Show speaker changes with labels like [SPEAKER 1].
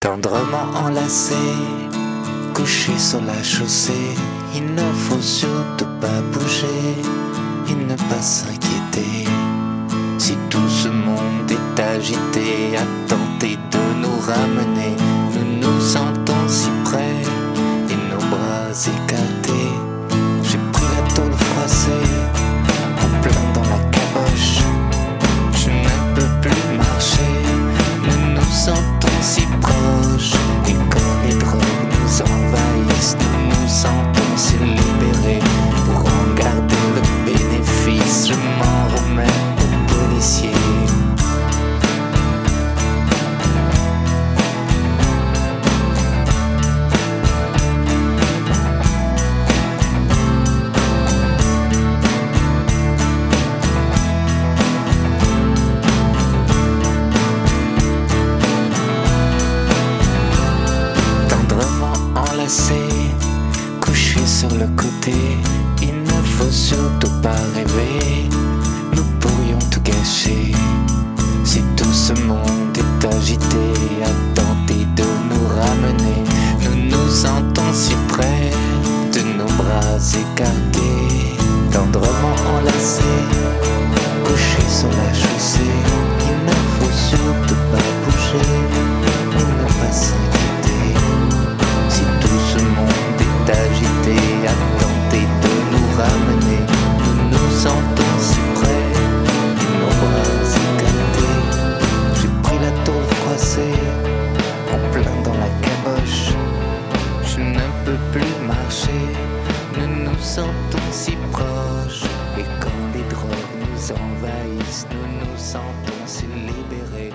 [SPEAKER 1] Tendrement enlacés, couchés sur la chaussée, il ne faut surtout pas bouger et ne pas s'inquiéter. Si tout ce monde est agité à tenter de nous ramener, nous nous sentons si près et nos bras écartés. J'ai pris la tôle froissée, en plein dans la caboche. Je ne peux plus marcher, nous nous sentons si proches. Et quand les drogues nous envahissent, nous nous sentons si libérés. Pour en garder le bénéfice, je m'en remets aux policiers. Couché sur le côté, il ne faut surtout pas rêver, nous pourrions tout gâcher. Si tout ce monde est agité à tenter de nous ramener, nous nous sentons si près de nos bras écartés. Tendrement enlacés, couchés sur la chaussée, il ne faut surtout pas bouger et ne pas s'inquiéter. Si tout ce monde est agité à tenter de nous ramener, nous nous sentons si près et nos bras écartés. J'ai pris la tôle froissée, en plein dans la caboche. Je ne peux plus marcher, nous nous sentons si proches. Et quand les drogues nous envahissent, nous nous sentons si libérés.